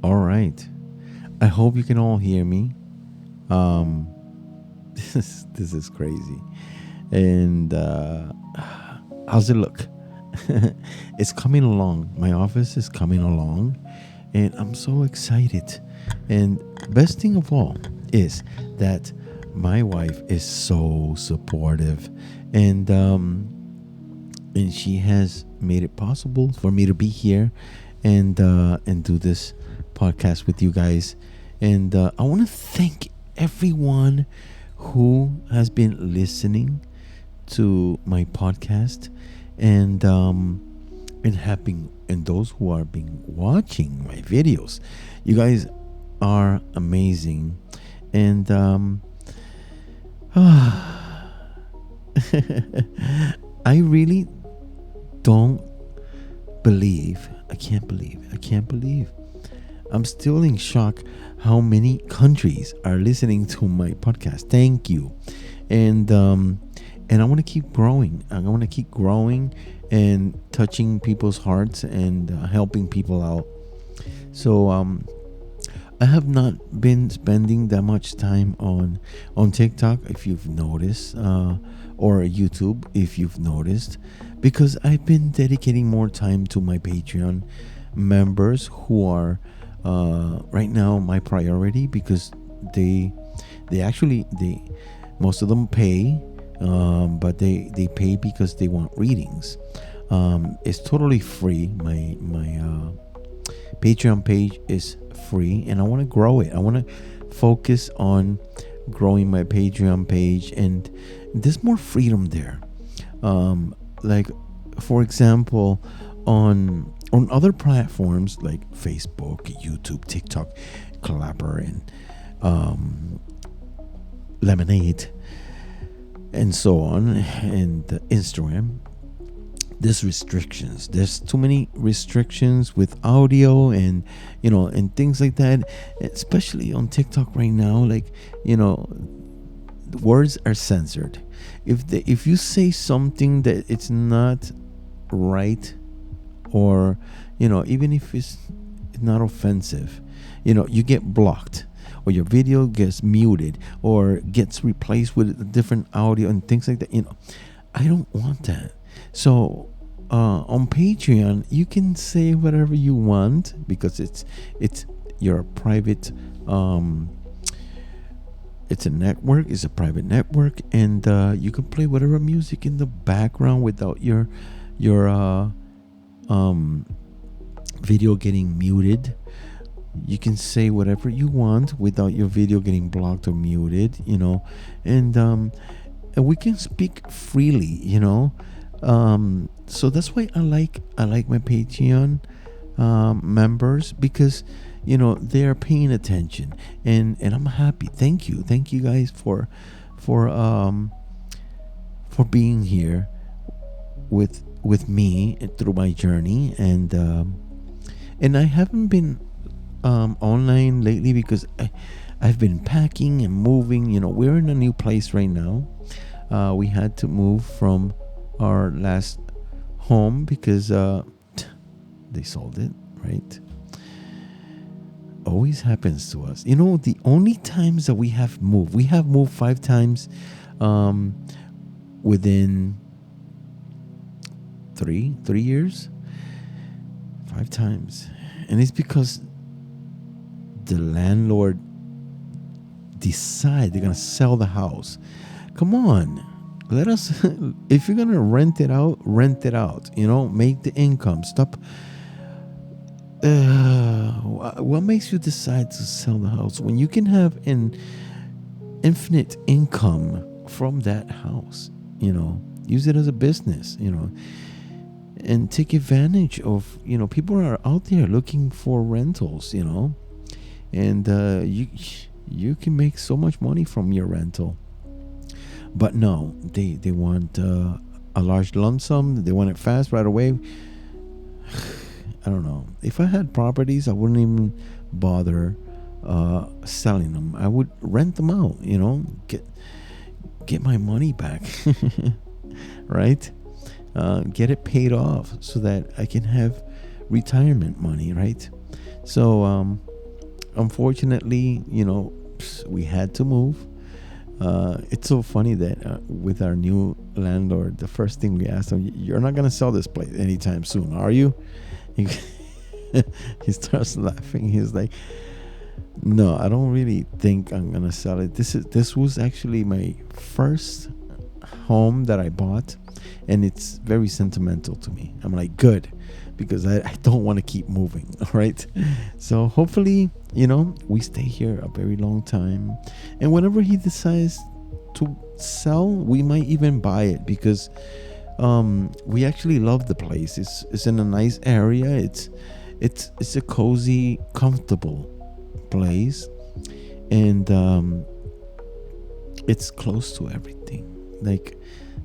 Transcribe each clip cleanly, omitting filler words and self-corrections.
All right. I hope you can all hear me. Um, this is crazy. And how's it look? It's coming along. My office is coming along, and I'm so excited. And best thing of all is that my wife is so supportive, and she has made it possible for me to be here and do this podcast with you guys. And I want to thank everyone who has been listening to my podcast, and having and those who are been watching my videos. You guys are amazing, and I really don't believe. I can't believe. I'm still in shock how many countries are listening to my podcast. Thank you. And I want to keep growing. I want to keep growing and touching people's hearts and helping people out. So I have not been spending that much time on TikTok, if you've noticed, or YouTube, if you've noticed, because I've been dedicating more time to my Patreon members, who are right now my priority, because they most of them pay, but they pay because they want readings. It's totally free. My Patreon page is free, and I want to grow it. I want to focus on growing my Patreon page, and there's more freedom there. Like, for example, on other platforms like Facebook, YouTube, TikTok, Clapper, and Lemonade, and so on, and Instagram, there's restrictions. There's too many restrictions with audio, and things like that, especially on TikTok right now. Like, the words are censored. If you say something that it's not right, or even if it's not offensive, you get blocked, or your video gets muted, or gets replaced with a different audio and things like that. I don't want that. So on Patreon, you can say whatever you want, because it's your private, it's a network, it's a private network, and you can play whatever music in the background without your video getting muted. You can say whatever you want without your video getting blocked or muted, and we can speak freely, so that's why I like my Patreon members, because they are paying attention, and I'm happy. Thank you guys for being here with me through my journey, and I haven't been online lately because I've been packing and moving. We're in a new place right now. We had to move from our last home because they sold it, right? Always happens to us. The only times that we have moved 5 times within 3 years. 5 times. And it's because the landlord decide they're gonna sell the house. Come on, let us. If you're gonna rent it out, make the income. Stop. What makes you decide to sell the house when you can have an infinite income from that house? Use it as a business. And take advantage of. People are out there looking for rentals. And you can make so much money from your rental. But no, they want a large lump sum. They want it fast, right away. I don't know. If I had properties, I wouldn't even bother selling them. I would rent them out. Get my money back, right? Get it paid off so that I can have retirement money, right? So unfortunately, we had to move. It's so funny that with our new landlord, the first thing we asked him, "You're not gonna sell this place anytime soon, are you?" He, he starts laughing. He's like, "No, I don't really think I'm gonna sell it. This was actually my first home that I bought, and it's very sentimental to me." I'm like, "Good," because I don't want to keep moving. All right, so hopefully, we stay here a very long time, and whenever he decides to sell, we might even buy it, because we actually love the place. It's in a nice area. It's a cozy, comfortable place, and it's close to everything. Like,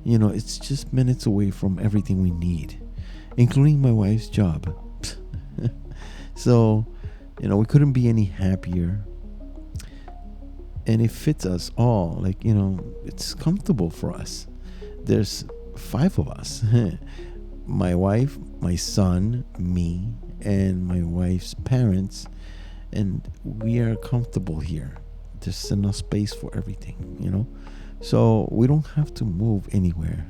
it's just minutes away from everything we need, including my wife's job. So, we couldn't be any happier, and it fits us all. Like, it's comfortable for us. There's 5 of us: my wife, my son, me, and my wife's parents, and we are comfortable here. There's enough space for everything. So we don't have to move anywhere.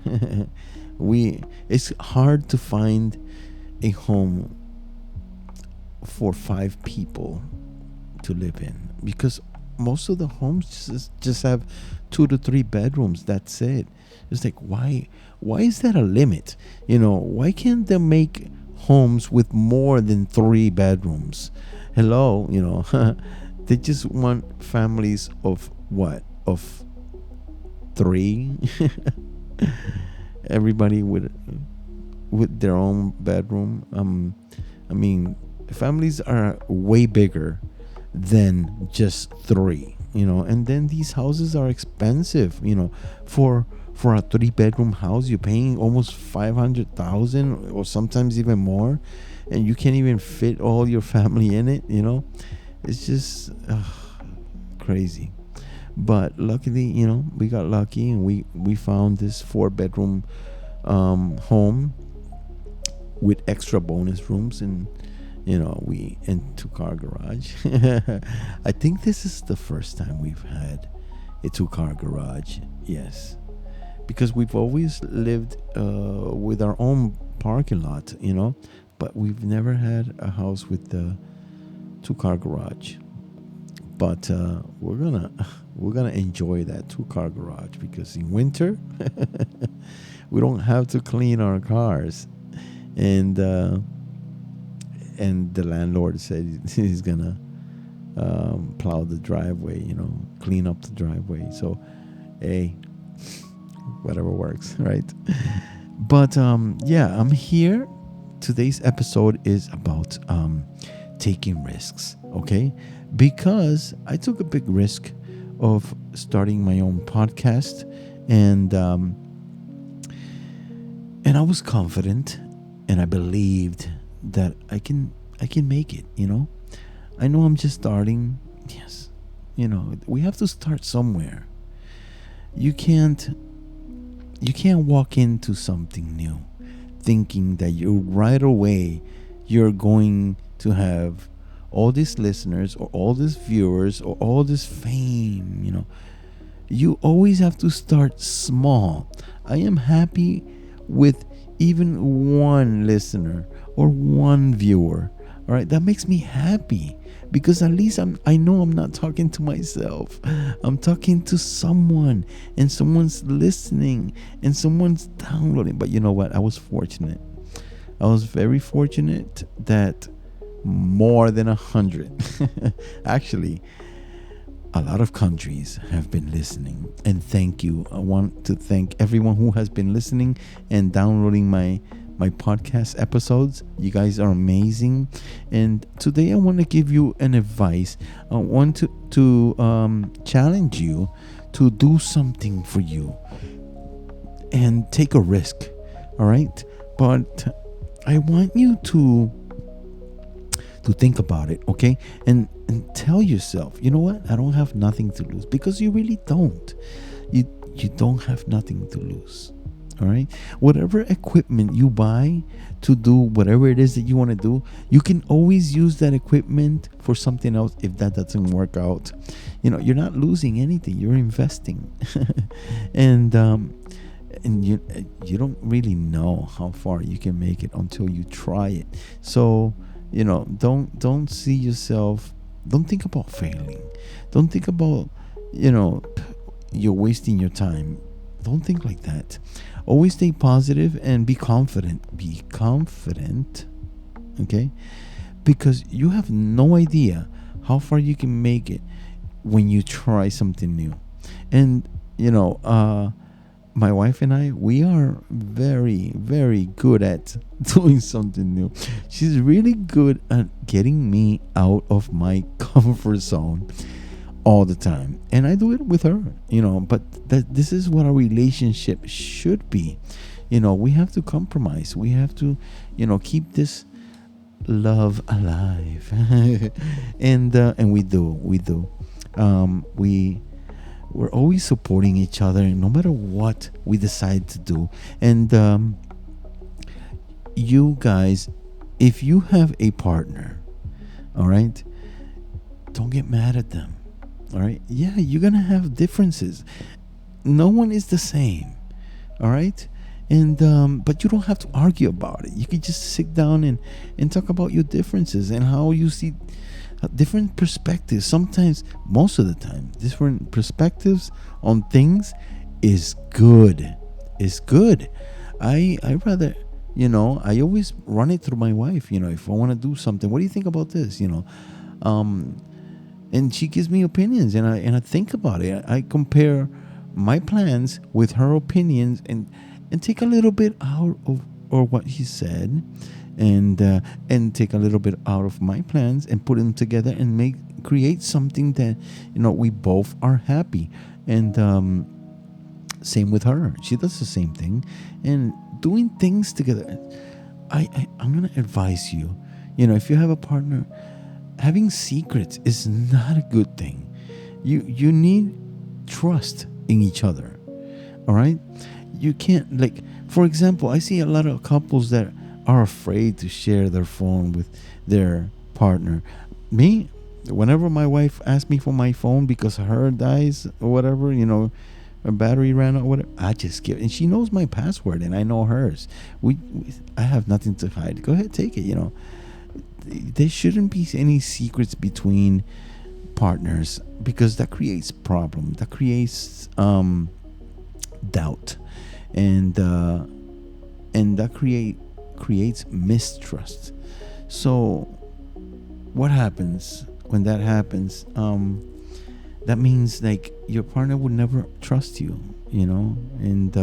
It's hard to find a home for 5 people to live in, because most of the homes just have 2 to 3 bedrooms. That's it. It's like, why is that a limit? Why can't they make homes with more than 3 bedrooms? Hello. They just want families of what? Of 3. Everybody with their own bedroom. I mean, families are way bigger than just 3. And then these houses are expensive. For a 3-bedroom house, you're paying almost 500,000, or sometimes even more, and you can't even fit all your family in it. It's just crazy. But luckily, we got lucky, and we found this 4-bedroom home with extra bonus rooms, and we and 2-car garage. I think this is the first time we've had a 2-car garage. Yes, because we've always lived with our own parking lot, but we've never had a house with the 2-car garage. But we're gonna enjoy that 2-car garage, because in winter we don't have to clean our cars, and the landlord said he's gonna plow the driveway, clean up the driveway. So, hey, whatever works, right? But yeah, I'm here. Today's episode is about taking risks, okay? Because I took a big risk of starting my own podcast, and I was confident, and I believed that I can make it. I know I'm just starting. Yes, we have to start somewhere. You can't walk into something new thinking that right away you're going to have all these listeners, or all these viewers, or all this fame. You always have to start small. I am happy with even 1 listener or 1 viewer. All right, that makes me happy, because at least I know I'm not talking to myself. I'm talking to someone, and someone's listening, and someone's downloading. But you know what? I was fortunate. I was very fortunate that more than 100 actually, a lot of countries have been listening, and thank you. I want to thank everyone who has been listening and downloading my podcast episodes. You guys are amazing. And today I want to give you an advice. I want to challenge you to do something for you and take a risk. All right, but I want you to think about it, okay? And tell yourself, you know what? I don't have nothing to lose, because you really don't. You don't have nothing to lose. All right. Whatever equipment you buy to do whatever it is that you want to do, you can always use that equipment for something else if that doesn't work out. You're not losing anything. You're investing, and you don't really know how far you can make it until you try it. So don't see yourself. Don't think about failing. Don't think about you're wasting your time. Don't think like that. Always stay positive and be confident. Be confident, okay? Because you have no idea how far you can make it when you try something new. And my wife and I, we are very, very good at doing something new. She's really good at getting me out of my comfort zone all the time, and I do it with her. But this is what our relationship should be. We have to compromise. We have to keep this love alive. And we do. We're always supporting each other no matter what we decide to do. And you guys, if you have a partner, all right, don't get mad at them. All right. Yeah, you're going to have differences. No one is the same. All right. And, but you don't have to argue about it. You can just sit down and talk about your differences and how you see different perspectives. Sometimes, most of the time, different perspectives on things is good. Is good. I rather, I always run it through my wife. If I want to do something, what do you think about this? And she gives me opinions, and I think about it. I compare my plans with her opinions, and take a little bit out of or what he said, and take a little bit out of my plans and put them together and create something that we both are happy. And same with her. She does the same thing, and doing things together. I'm gonna advise you. If you have a partner, having secrets is not a good thing. You need trust in each other. All right? You can't, for example, I see a lot of couples that are afraid to share their phone with their partner. Me, whenever my wife asks me for my phone because her dies or whatever, a battery ran out or whatever, I just give it. And she knows my password and I know hers. I have nothing to hide. Go ahead, take it, There shouldn't be any secrets between partners, because that creates problem. That creates doubt, and that creates mistrust. So what happens when that happens? That means your partner would never trust you, and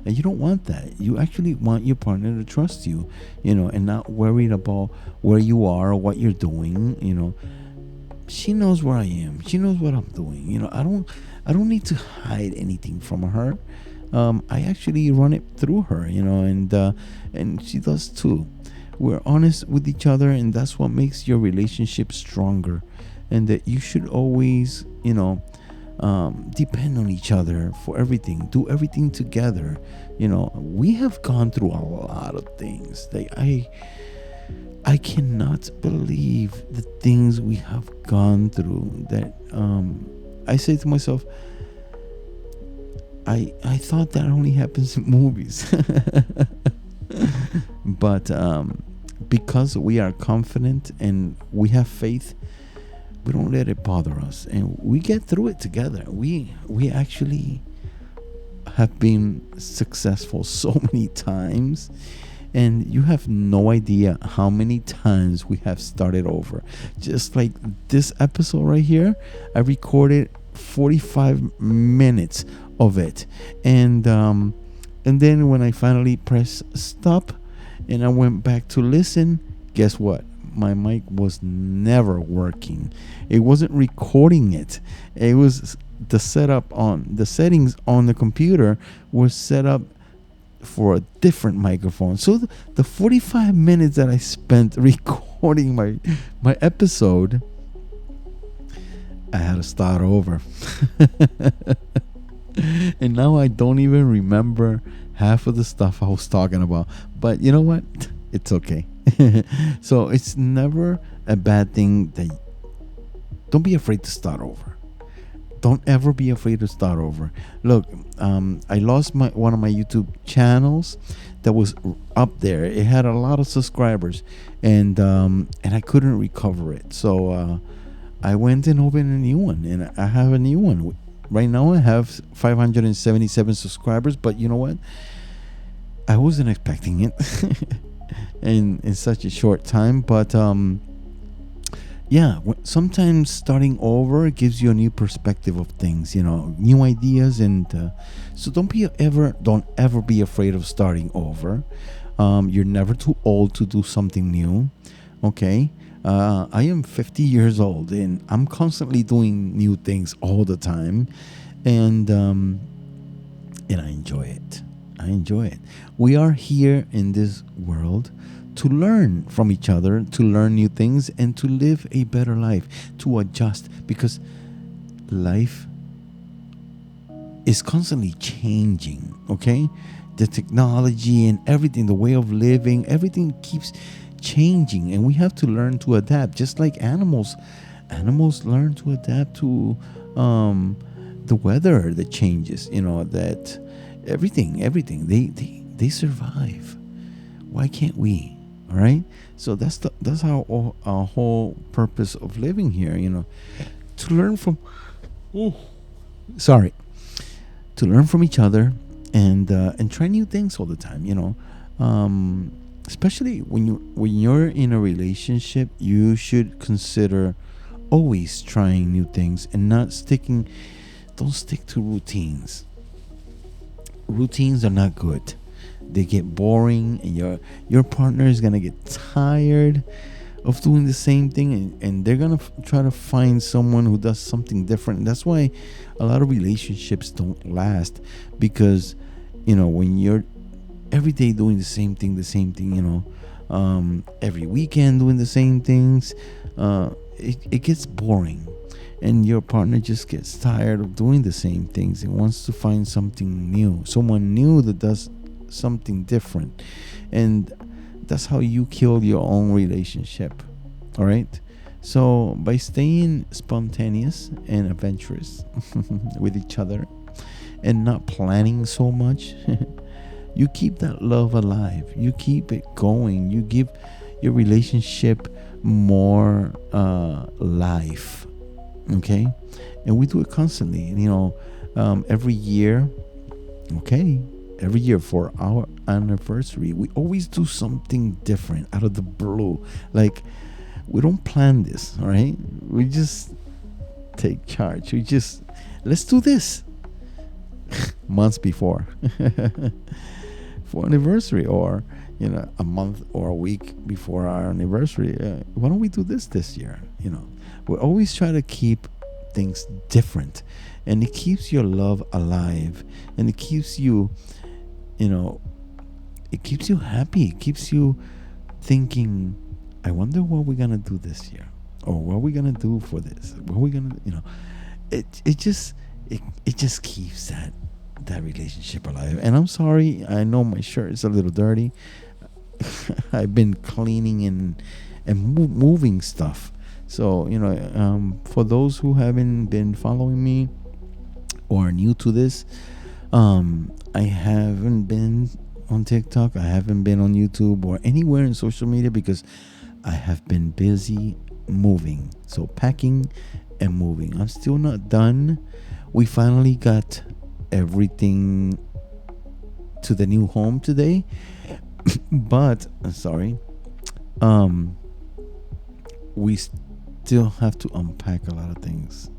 you don't want that. You actually want your partner to trust you, and not worried about where you are or what you're doing. She knows where I am. She knows what I'm doing. I don't need to hide anything from her. I actually run it through her, and she does too. We're honest with each other, and that's what makes your relationship stronger. And that you should always, depend on each other for everything. Do everything together. We have gone through a lot of things. I cannot believe the things we have gone through. That I say to myself, I thought that only happens in movies. But because we are confident and we have faith, we don't let it bother us, and we get through it together. We actually have been successful so many times, and you have no idea how many times we have started over. Just like this episode right here, I recorded 45 minutes of it, and then when I finally pressed stop and I went back to listen, guess what? My mic was never working. It wasn't recording it. It was the settings on the computer were set up for a different microphone. So the 45 minutes that I spent recording my episode, I had to start over. And now I don't even remember half of the stuff I was talking about. But you know what? It's okay. So it's never a bad thing that don't be afraid to start over. Don't ever be afraid to start over. Look, I lost my one of my YouTube channels that was up there. It had a lot of subscribers, and I couldn't recover it. So I went and opened a new one, and I have a new one. Right now, I have 577 subscribers. But you know what? I wasn't expecting it in such a short time. But yeah, sometimes starting over gives you a new perspective of things, new ideas, and so don't ever be afraid of starting over. You're never too old to do something new. Okay. I am 50 years old, and I'm constantly doing new things all the time, and I enjoy it. I enjoy it. We are here in this world to learn from each other, to learn new things, and to live a better life, to adjust, because life is constantly changing. Okay, the technology and everything, the way of living, everything keeps changing, and we have to learn to adapt, just like animals learn to adapt to the weather that changes, that everything they survive. Why can't we? All right. So that's our whole purpose of living here, to learn from, sorry, to learn from each other, and try new things all the time, especially when you're in a relationship. You should consider always trying new things, and don't stick to routines. Routines are not good. They get boring, and your partner is gonna get tired of doing the same thing, and they're gonna try to find someone who does something different. And that's why a lot of relationships don't last, because when you're every day doing the same thing, every weekend doing the same things, it gets boring, and your partner just gets tired of doing the same things and wants to find someone new that does something different. And that's how you kill your own relationship. All right. So by staying spontaneous and adventurous with each other, and not planning so much, you keep that love alive. You keep it going. You give your relationship more life. Okay. And we do it constantly, every year. Okay. Every year for our anniversary, we always do something different out of the blue. Like, we don't plan this. All right. We just take charge. Let's do this months before for anniversary, or a month or a week before our anniversary. Why don't we do this year? We always try to keep things different, and it keeps your love alive, and it keeps you happy. It keeps you thinking, I wonder what we're gonna do this year, or what we're gonna do for this, what we're gonna it just keeps that relationship alive. And I'm sorry, I know my shirt is a little dirty. I've been cleaning and moving stuff. So for those who haven't been following me or are new to this, I haven't been on TikTok, I haven't been on YouTube or anywhere in social media, because I have been busy moving. So packing and moving. I'm still not done. We finally got everything to the new home today. But sorry, we still have to unpack a lot of things.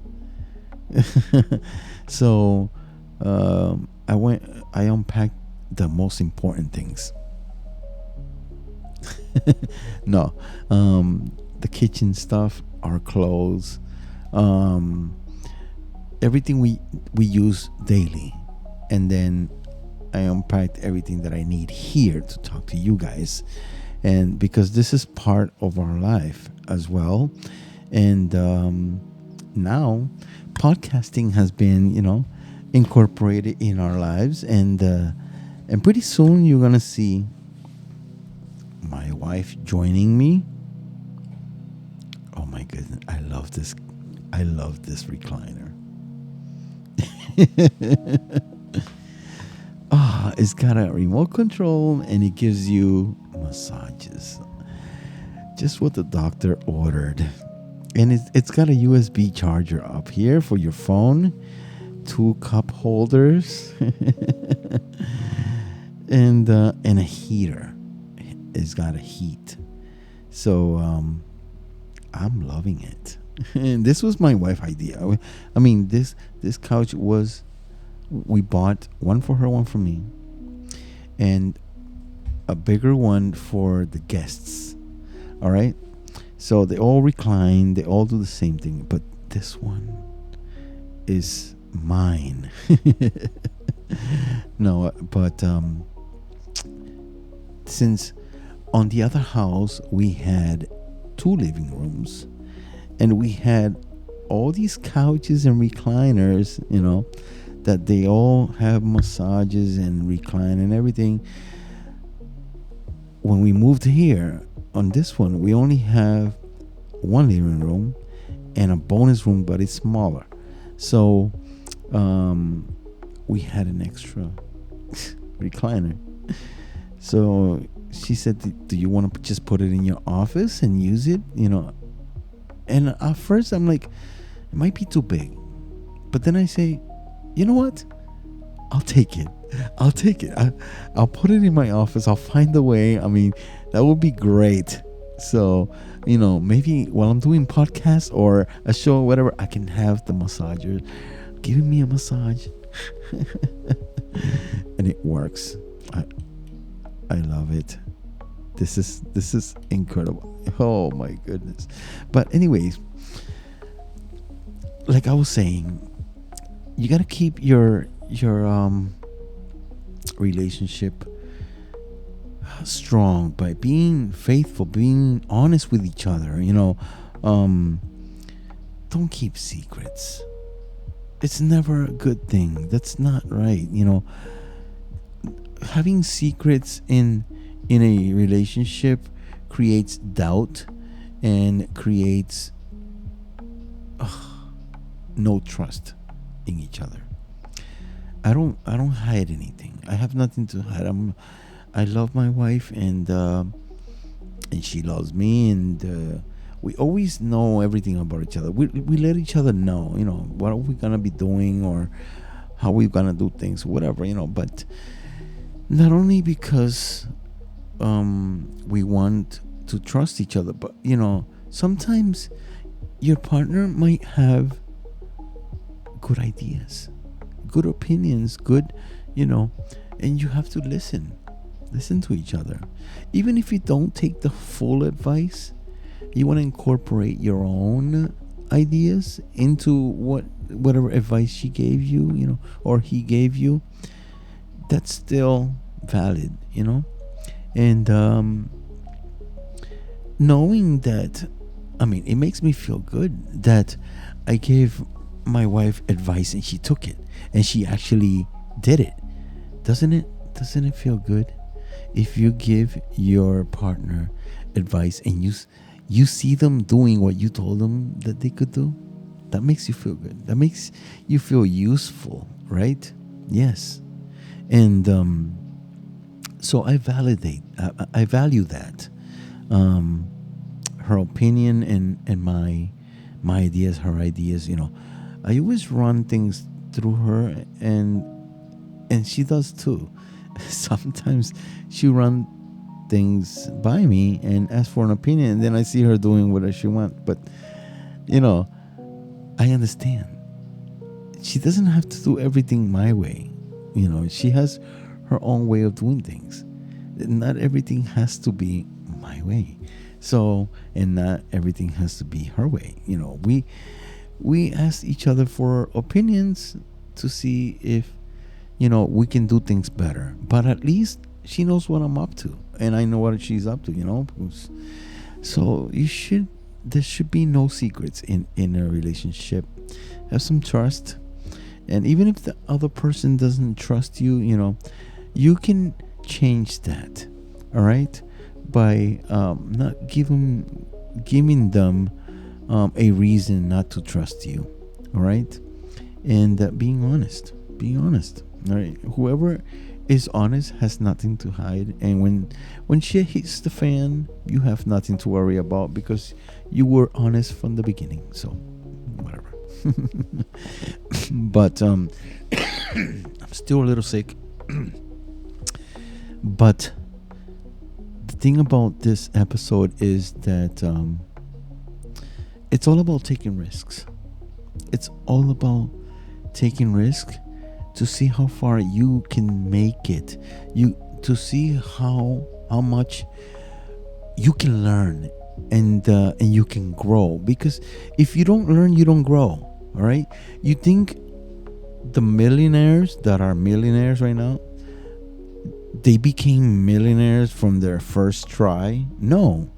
So I unpacked the most important things. No, the kitchen stuff, our clothes, everything we use daily. And then I unpacked everything that I need here to talk to you guys, and because this is part of our life as well. And now podcasting has been incorporated in our lives, and And pretty soon you're gonna see my wife joining me. Oh my goodness, I love this. I love this recliner. It's got a remote control and it gives you massages. Just what the doctor ordered. And it's got a USB charger up here for your phone, two cup holders, and a heater. It's got a heat. So I'm loving it. And this was my wife's idea. I mean, this couch was, we bought one for her, one for me, and a bigger one for the guests. All right. So they all recline. They all do the same thing. But this one is mine. No, but since on the other house we had two living rooms, and we had all these couches and recliners, that they all have massages and recline and everything. When we moved here on this one, we only have one living room and a bonus room, but it's smaller. So we had an extra recliner. So she said, do you want to just put it in your office and use it? And at first I'm like, it might be too big. But then I say, you know what? I'll take it. I'll put it in my office. I'll find a way. I mean, that would be great. So, maybe while I'm doing podcasts or a show or whatever, I can have the massager giving me a massage. And it works. I love it. This is incredible. Oh my goodness. But anyways, like I was saying, you got to keep your relationship strong by being faithful, being honest with each other. Don't keep secrets. It's never a good thing. That's not right. Having secrets in a relationship creates doubt and creates no trust in each other. I don't hide anything. I have nothing to hide. I love my wife, and she loves me, and we always know everything about each other. We let each other know, what are we gonna be doing or how we're gonna do things, whatever, But not only because we want to trust each other, but sometimes your partner might have good ideas, good opinions, good, and you have to listen to each other. Even if you don't take the full advice, you want to incorporate your own ideas into whatever advice she gave you, or he gave you. That's still valid, and knowing that, it makes me feel good that I gave my wife advice and she took it and she actually did it. Doesn't it feel good if you give your partner advice and you see them doing what you told them that they could do? That makes you feel good. That makes you feel useful, right? Yes. And so I value that, her opinion and my ideas, her ideas. I always run things through her, and she does too. Sometimes she run things by me and ask for an opinion, and then I see her doing whatever she wants. But I understand. She doesn't have to do everything my way. She has her own way of doing things. Not everything has to be my way. So, and not everything has to be her way. We ask each other for opinions to see if, we can do things better. But at least she knows what I'm up to, and I know what she's up to, So there should be no secrets in a relationship. Have some trust. And even if the other person doesn't trust you, you can change that, all right, by not giving them a reason not to trust you, all right, and being honest, all right. Whoever is honest has nothing to hide, and when shit hits the fan, you have nothing to worry about because you were honest from the beginning. So whatever. But I'm still a little sick. But the thing about this episode is that it's all about taking risks. It's all about taking risk to see how far you can make it. You to see how much you can learn, and you can grow. Because if you don't learn, you don't grow. All right. You think the millionaires that are millionaires right now, they became millionaires from their first try? No,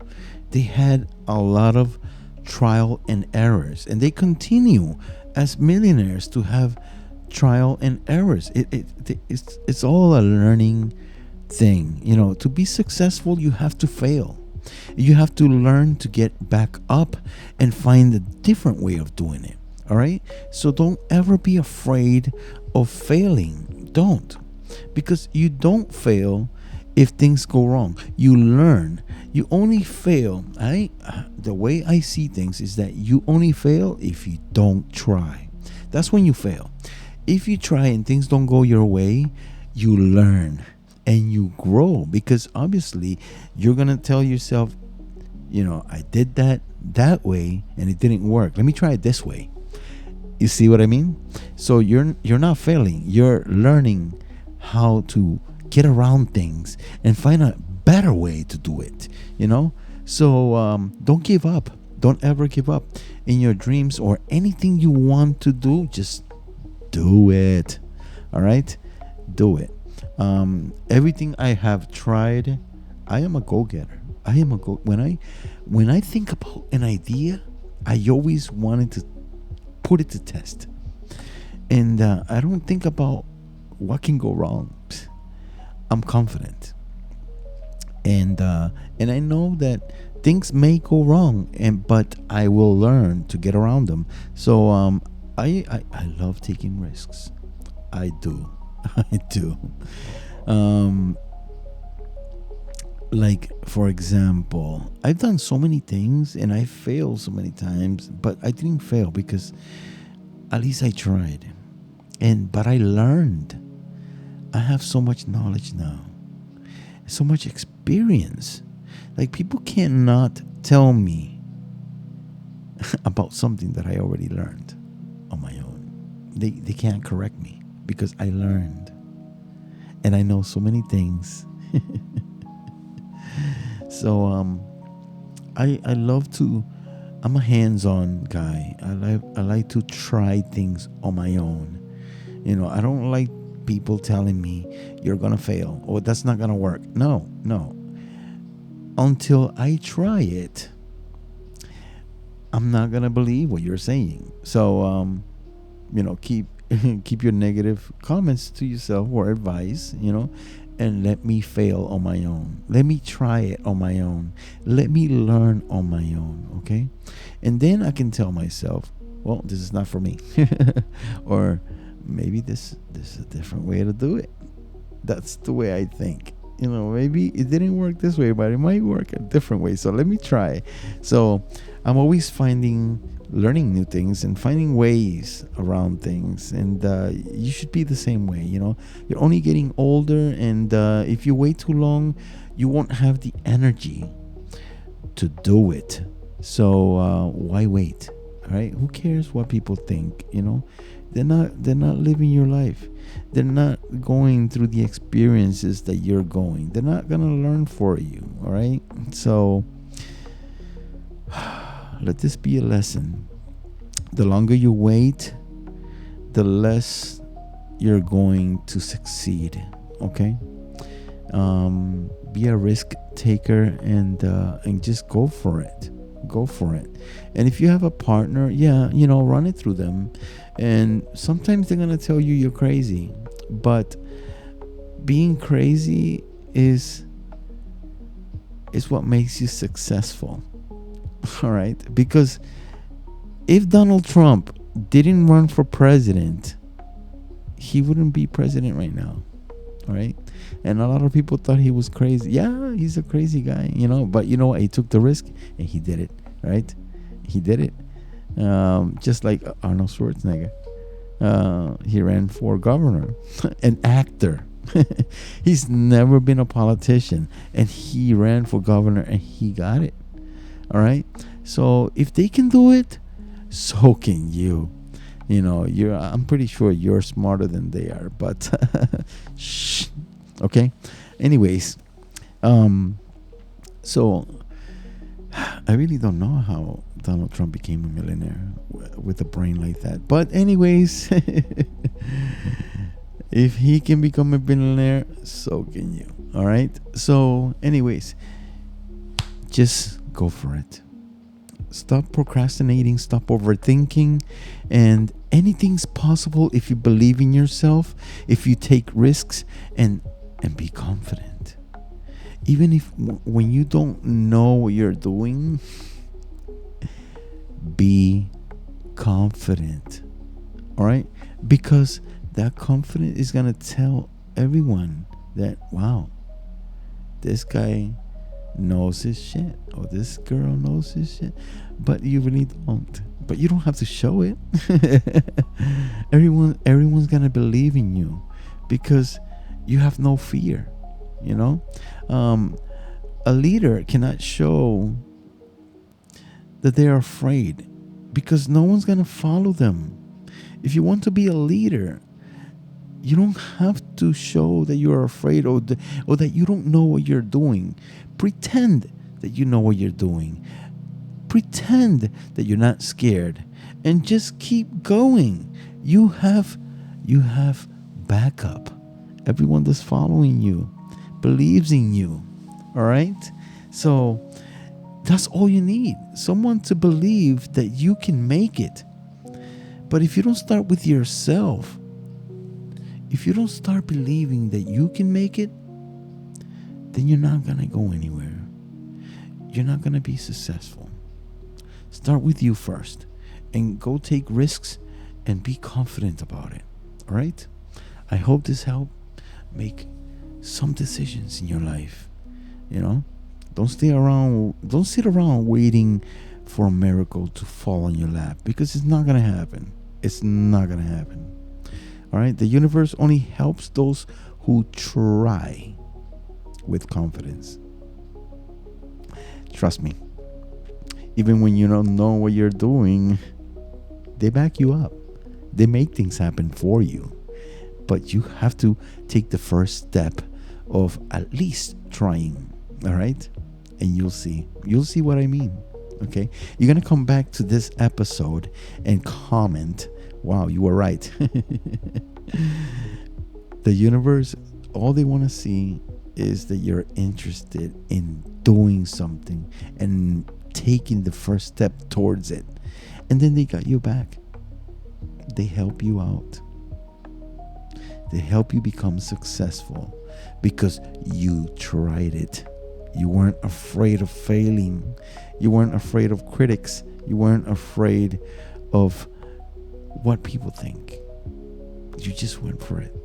they had a lot of trial and errors, and they continue as millionaires to have trial and errors. It's all a learning thing. To be successful, you have to fail. You have to learn to get back up and find a different way of doing it. All right. So don't ever be afraid of failing. Don't. Because you don't fail if things go wrong. You learn. You only fail. The way I see things is that you only fail if you don't try. That's when you fail. If you try and things don't go your way, you learn and you grow, because obviously you're going to tell yourself, I did that way and it didn't work. Let me try it this way. You see what I mean? So you're not failing. You're learning how to get around things and find a better way to do it. So don't give up. Don't ever give up in your dreams or anything you want to do. Just do it. All right, do it. Everything I have tried, I am a go-getter. When I think about an idea, I always wanted to put it to test, and I don't think about what can go wrong. I'm confident, and I know that things may go wrong, but I will learn to get around them. So I love taking risks. I do. I do. Like, for example, I've done so many things and I failed so many times, but I didn't fail because at least I tried. But I learned. I have so much knowledge now, so much experience. Like, people cannot tell me about something that I already learned on my own. They can't correct me because I learned. And I know so many things. So I love to. I'm a hands-on guy. I like to try things on my own. I don't like people telling me you're gonna fail or that's not gonna work. No. Until I try it, I'm not gonna believe what you're saying. So keep keep your negative comments to yourself or advice, and let me fail on my own. Let me try it on my own. Let me learn on my own, okay? And then I can tell myself, well, this is not for me. Or maybe this is a different way to do it. That's the way I think. Maybe it didn't work this way, but it might work a different way. So let me try. So I'm always learning new things and finding ways around things. And you should be the same way. You're only getting older, and if you wait too long, you won't have the energy to do it. So why wait? All right? Who cares what people think? They're not living your life. They're not going through the experiences that you're going. They're not gonna learn for you. All right? So let this be a lesson. The longer you wait, the less you're going to succeed. Okay? Be a risk taker and just go for it. Go for it. And if you have a partner, run it through them. And sometimes they're gonna tell you you're crazy, but being crazy is what makes you successful. All right? Because if Donald Trump didn't run for president, he wouldn't be president right now. All right? And a lot of people thought he was crazy. Yeah, he's a crazy guy, but you know what? He took the risk and he did it, right? He did it. Just like Arnold Schwarzenegger. He ran for governor, an actor. He's never been a politician, and he ran for governor and he got it. All right. So if they can do it, so can you. I'm pretty sure you're smarter than they are, but shh. Okay. Anyways, so I really don't know how Donald Trump became a millionaire with a brain like that. But anyways, if he can become a billionaire, so can you. All right. So anyways, just go for it. Stop procrastinating. Stop overthinking. And anything's possible if you believe in yourself, if you take risks and be confident. Even if when you don't know what you're doing, be confident. All right? Because that confidence is going to tell everyone that, wow, this guy knows his shit, or this girl knows his shit. But you really don't. But you don't have to show it. Everyone's going to believe in you because you have no fear. A leader cannot show that they are afraid because no one's going to follow them. If you want to be a leader, you don't have to show that you're afraid or that you don't know what you're doing. Pretend that you know what you're doing. Pretend that you're not scared and just keep going. You have backup. Everyone that's following you believes in you. All right? So that's all you need. Someone to believe that you can make it. But if you don't start with yourself, if you don't start believing that you can make it, then you're not going to go anywhere. You're not going to be successful. Start with you first and go take risks and be confident about it. All right? I hope this helped make some decisions in your life. Don't sit around waiting for a miracle to fall on your lap, because it's not going to happen. It's not going to happen. All right? The universe only helps those who try with confidence. Trust me. Even when you don't know what you're doing, they back you up. They make things happen for you. But you have to take the first step of at least trying. All right? And you'll see. You'll see what I mean. Okay? You're going to come back to this episode and comment, wow, you were right. The universe, all they want to see is that you're interested in doing something and taking the first step towards it. And then they got your back. They help you out. They help you become successful because you tried it. You weren't afraid of failing. You weren't afraid of critics. You weren't afraid of what people think. You just went for it.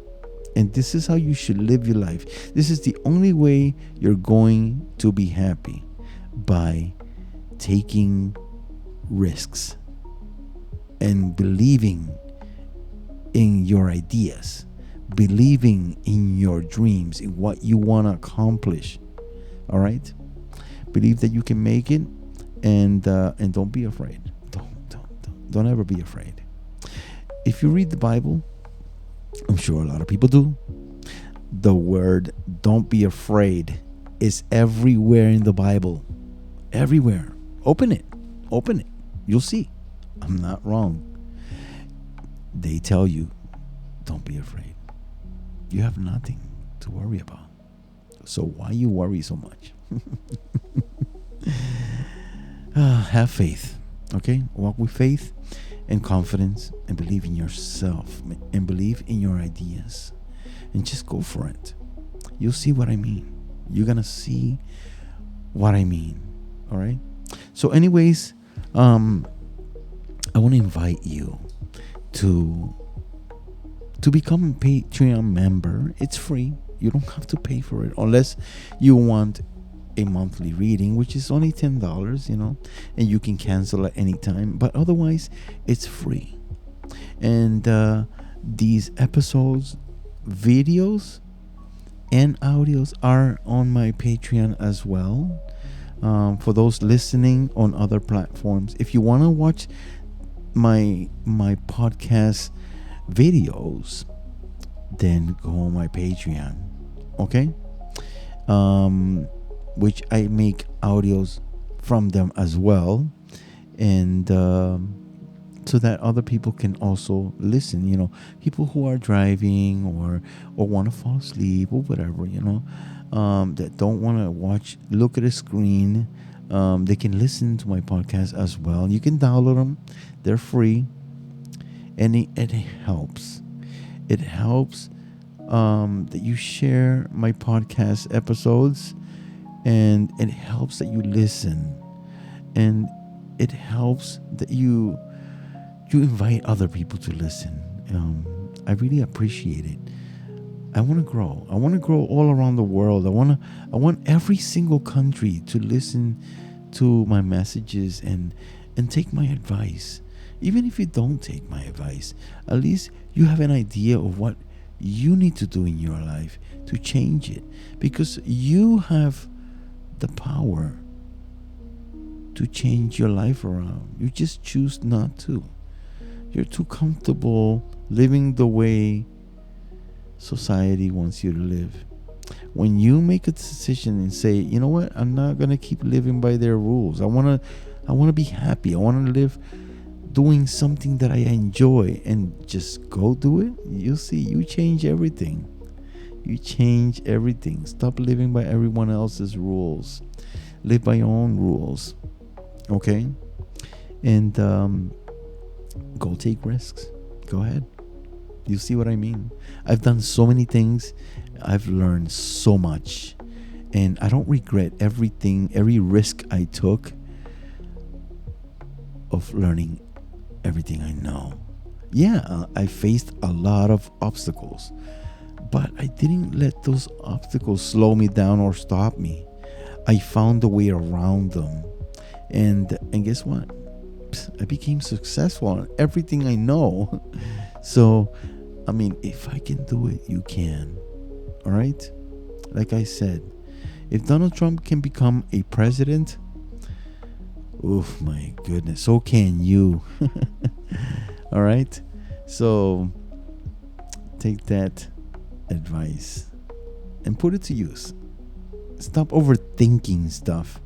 And this is how you should live your life. This is the only way you're going to be happy, by taking risks and believing in your ideas, believing in your dreams, in what you want to accomplish. All right? Believe that you can make it, and don't be afraid. Don't ever be afraid. If you read the Bible, I'm sure a lot of people do, the word "don't be afraid" is everywhere in the Bible. Everywhere. Open it. You'll see. I'm not wrong. They tell you, don't be afraid. You have nothing to worry about. So why you worry so much? Have faith. Okay? Walk with faith and confidence, and believe in yourself, and believe in your ideas, and just go for it. You'll see what I mean. You're gonna see what I mean. All right. So, anyways, I want to invite you to become a Patreon member. It's free. You don't have to pay for it unless you want a monthly reading, which is only $10, and you can cancel at any time. But otherwise, it's free. And these episodes, videos, and audios are on my Patreon as well. For those listening on other platforms, if you want to watch my podcast videos, then go on my Patreon. Okay. Which I make audios from them as well, and so that other people can also listen. People who are driving or want to fall asleep or whatever, that don't want to look at a screen. They can listen to my podcast as well. You can download them; they're free, and it helps. It helps that you share my podcast episodes, and it helps that you listen, and it helps that you invite other people to listen. I really appreciate it. I want to grow. I want to grow all around the world. I want every single country to listen to my messages and take my advice. Even if you don't take my advice, at least you have an idea of what you need to do in your life to change it, because you have the power to change your life around. You just choose not to. You're too comfortable living the way society wants you to live. When you make a decision and say, you know what, I'm not gonna keep living by their rules. I wanna be happy. I wanna live doing something that I enjoy, and just go do it. You'll see, you change everything. You change everything. Stop living by everyone else's rules. Live by your own rules. Okay? And go take risks. Go ahead. You see what I mean? I've done so many things. I've learned so much. And I don't regret every risk I took of learning everything I know. Yeah, I faced a lot of obstacles, but I didn't let those obstacles slow me down or stop me. I found a way around them. And guess what? I became successful in everything I know. So, I mean, if I can do it, you can. All right? Like I said, if Donald Trump can become a president, oof, my goodness, so can you. All right? So, take that advice and put it to use. Stop overthinking stuff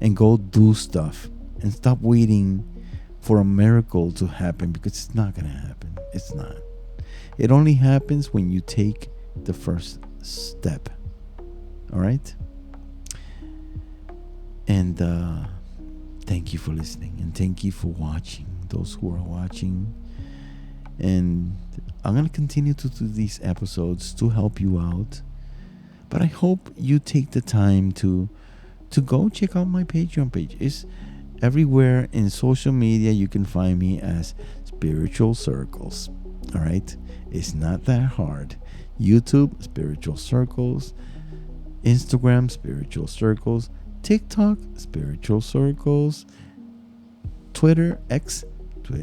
and go do stuff, and stop waiting for a miracle to happen, because it's not going to happen. It's not. It only happens when you take the first step. All right? And thank you for listening, and thank you for watching, those who are watching. And I'm going to continue to do these episodes to help you out. But I hope you take the time to go check out my Patreon page. It's everywhere in social media. You can find me as Spiritual Circles. All right? It's not that hard. YouTube, Spiritual Circles. Instagram, Spiritual Circles. TikTok, Spiritual Circles. Twitter, X,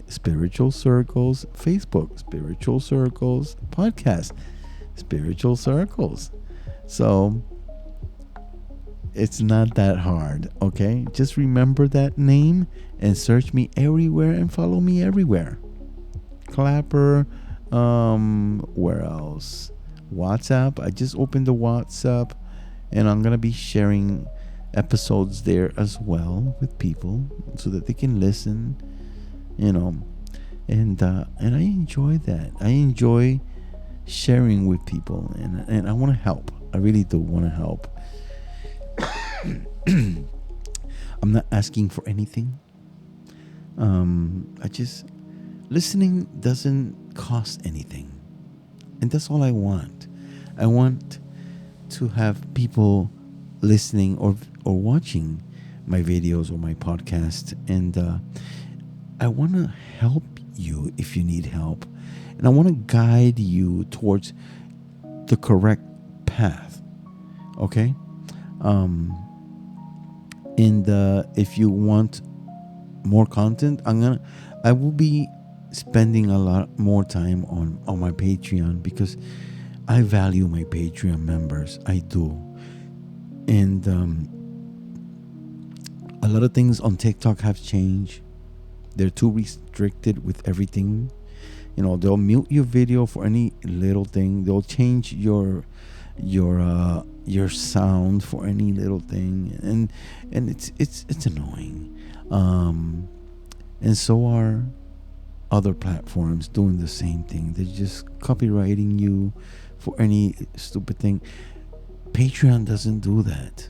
Spiritual Circles. Facebook, Spiritual Circles. Podcast, Spiritual Circles. So it's not that hard, okay? Just remember that name and search me everywhere and follow me everywhere. Clapper, where else? WhatsApp. I just opened the WhatsApp, and I'm gonna be sharing episodes there as well with people so that they can listen, and I enjoy that. I enjoy sharing with people, and I want to help. I really do want to help. I'm not asking for anything. Listening doesn't cost anything, and that's all I want. I want to have people listening or watching my videos or my podcast, and I want to help you if you need help, and I want to guide you towards the correct path. Okay. And if you want more content, I will be spending a lot more time on my Patreon, because I value my Patreon members. I do. And a lot of things on TikTok have changed. They're too restricted with everything. They'll mute your video for any little thing. They'll change your sound for any little thing, and it's annoying. And so are other platforms doing the same thing. They're just copywriting you for any stupid thing. Patreon doesn't do that.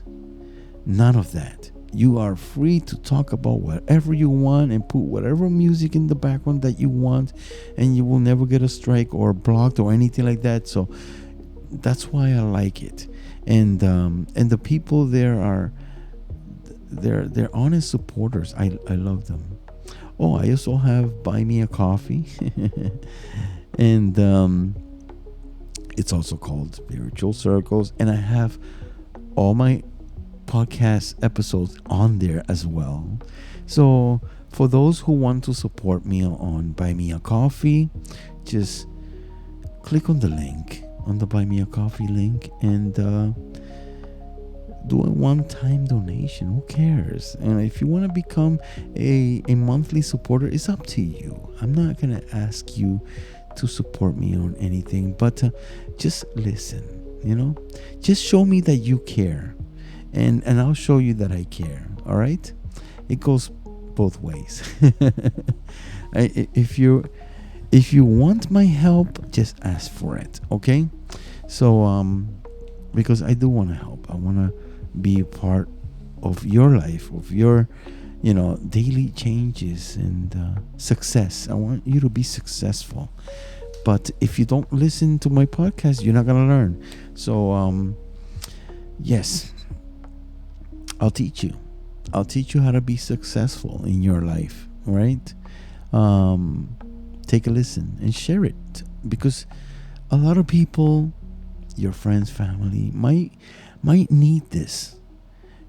None of that. You are free to talk about whatever you want and put whatever music in the background that you want, and you will never get a strike or blocked or anything like that. So that's why I like it. And the people there are they're honest supporters. I love them. Oh, I also have Buy Me a Coffee, and it's also called Spiritual Circles, and I have all my podcast episodes on there as well. So for those who want to support me on Buy Me a Coffee, just click on the link, on the Buy Me a Coffee link, and do a one-time donation. Who cares? And if you want to become a monthly supporter, it's up to you. I'm not gonna ask you to support me on anything, but just listen. Just show me that you care, and I'll show you that I care. All right? It goes both ways. If you want my help, just ask for it. Okay? So because I do want to help. I want to be a part of your life, of your daily changes and success. I want you to be successful. But if you don't listen to my podcast, you're not gonna learn. So yes, I'll teach you how to be successful in your life. All right? Take a listen and share it, because a lot of people, your friends, family, might need this.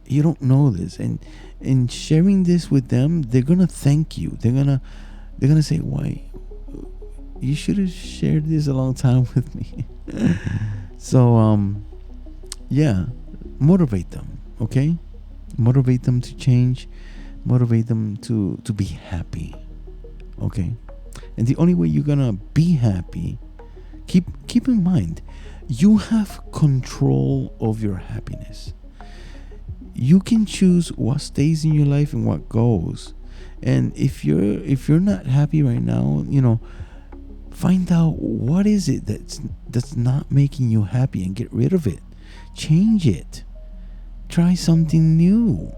You don't know this, and in sharing this with them, they're gonna thank you. They're gonna say, "Why, you should have shared this a long time with me." So yeah, motivate them. Okay, motivate them to change, motivate them to be happy. Okay, and the only way you're gonna be happy, keep in mind, you have control of your happiness. You can choose what stays in your life and what goes. And if you're not happy right now, find out what is it that's not making you happy and get rid of it. Change it. Try something new.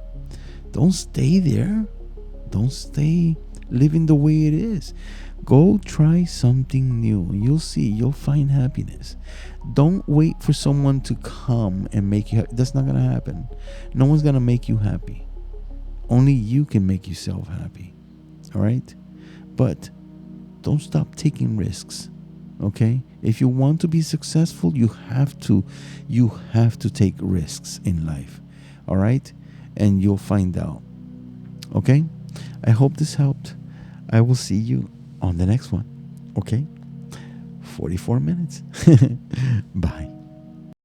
Don't stay there. Don't stay living the way it is. Go try something new. You'll see. You'll find happiness. Don't wait for someone to come and make you happy. That's not going to happen. No one's going to make you happy. Only you can make yourself happy. All right? But don't stop taking risks. Okay? If you want to be successful, you have to take risks in life. All right? And you'll find out. Okay? I hope this helped. I will see you on the next one. Okay? 44 minutes. Bye.